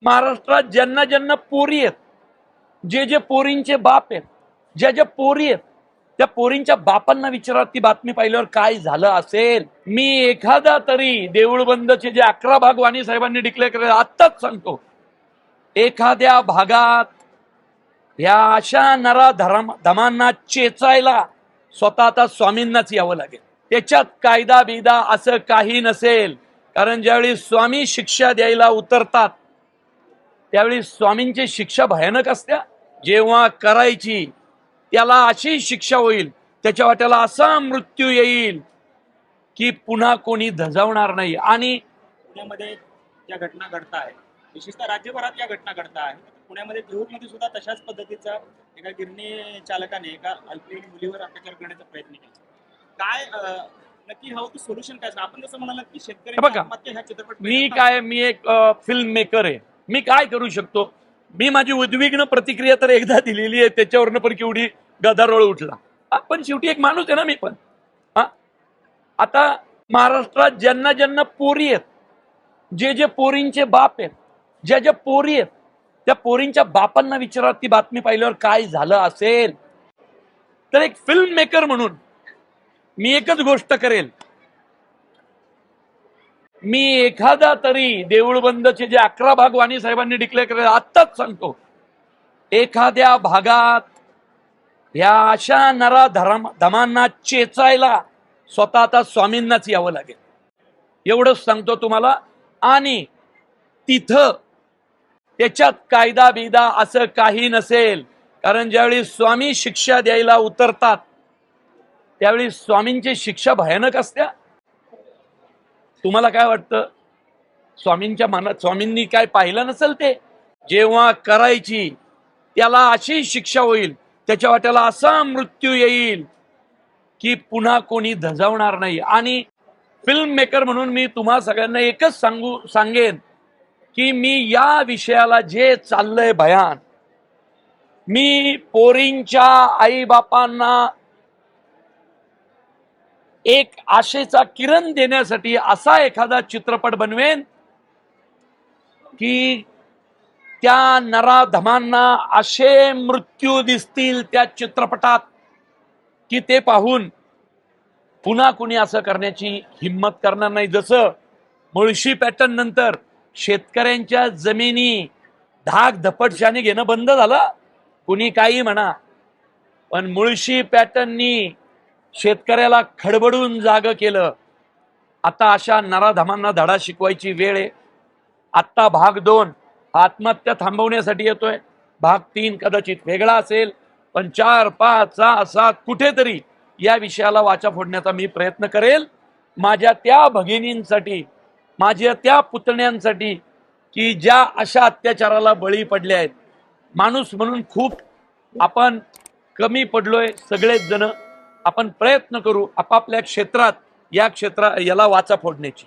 महाराष्ट्रात ज्यांना ज्यांना पोरी आहेत, जे जे पोरींचे बाप आहेत, ज्या ज्या पोरी आहेत, त्या पोरींच्या बापांना विचारा ती बातमी पाहिल्यावर काय झालं असेल. मी एखादा तरी देऊळ बंदचे जे 11 भाग वाणी साहेबांनी डिक्लेअर केले आत्ताच सांगतो, एखाद्या भागात या अशा नरा धमांना चेचायला स्वतः आता स्वामींनाच यावं लागेल. त्याच्यात कायदा बिदा असं काही नसेल, कारण ज्यावेळी स्वामी शिक्षा द्यायला उतरतात त्यावेळी स्वामींची शिक्षा भयानक असते. जेव्हा करायची त्याला अशी शिक्षा होईल, त्याच्या वाट्याला असा मृत्यू येईल की पुन्हा कोणी धजावणार नाही. आणि पुण्यामध्ये ज्या घटना घडत आहेत, विशेषतः राज्यभरात या घटना घडत आहेत, पुण्यामध्ये देहूमध्ये सुद्धा तशाच पद्धतीचा एका गिरणी चालकाने एका अल्पवयीन मुलीवर अत्याचार करण्याचा प्रयत्न केला. काय नक्की हवं सोल्युशन काय? आपण जसं म्हणालात की शेतकरी बघा, ह्या चित्रपट मी एक फिल्म मेकर आहे. मी काय करू शकतो? मी माझी उद्विग्न प्रतिक्रिया तर एकदा दिलेली आहे, त्याच्यावरनं पण केवढी गदारोळ उठला. पण शेवटी एक माणूस आहे ना मी पण. आता महाराष्ट्रात ज्यांना ज्यांना पोरी आहेत, जे जे पोरींचे बाप आहेत, ज्या ज्या पोरी आहेत, त्या पोरींच्या बापांना विचारा ती बातमी पाहिल्यावर काय झालं असेल. तर एक फिल्म मेकर म्हणून मी एकच गोष्ट करेल, मी एखादा तरी देऊळ बंदचे जे 11 भाग वाणी साहेबांनी डिक्लेअर केले आत्ताच सांगतो, एखाद्या भागात या अशा नरा धमांना चेचायला स्वतः आता स्वामींनाच यावं लागेल, एवढंच सांगतो तुम्हाला. आणि तिथं त्याच्यात कायदा बिदा असं काही नसेल, कारण ज्यावेळी स्वामी शिक्षा द्यायला उतरतात त्यावेळी स्वामींची शिक्षा भयानक असते. तुम्हाला काय वाटतं? स्वामींच्या मनात स्वामींनी काय पाहिलं नसेल? ते जेव्हा करायची त्याला अशी शिक्षा होईल, त्याच्या वाट्याला असा मृत्यू येईल की पुन्हा कोणी धजावणार नाही. आणि फिल्म मेकर म्हणून मी तुम्हा सगळ्यांना एकच सांगेन की मी या विषयाला जे चाललंय भयान, मी पोरींच्या आई बापांना एक आशेचा किरण देण्यासाठी असा एखादा चित्रपट बनवेन की त्या नराधमांना असे मृत्यू दिसतील त्या चित्रपटात की ते पाहून पुन्हा कुणी असं करण्याची हिम्मत करणार नाही. जसं मुळशी पॅटर्न नंतर शेतकऱ्यांच्या जमिनी धाक धपटशाने घेणं बंद झालं, कुणी काही म्हणा, पण मुळशी पॅटर्ननी शेतकऱ्याला खडबडून जागं केलं. आता अशा नराधमांना धडा शिकवायची वेळ आहे. आत्ता भाग 2 आत्महत्या थांबवण्यासाठी येतोय, भाग 3 कदाचित वेगळा असेल, पण 4, 5, 6, 7 कुठेतरी या विषयाला वाचा फोडण्याचा मी प्रयत्न करेल. माझ्या त्या भगिनींसाठी, माझ्या त्या पुतण्यांसाठी की ज्या अशा अत्याचाराला बळी पडले आहेत. माणूस म्हणून खूप आपण कमी पडलोय सगळेच जण. आपण प्रयत्न करू आपापल्या क्षेत्रात याला वाचा फोडण्याची.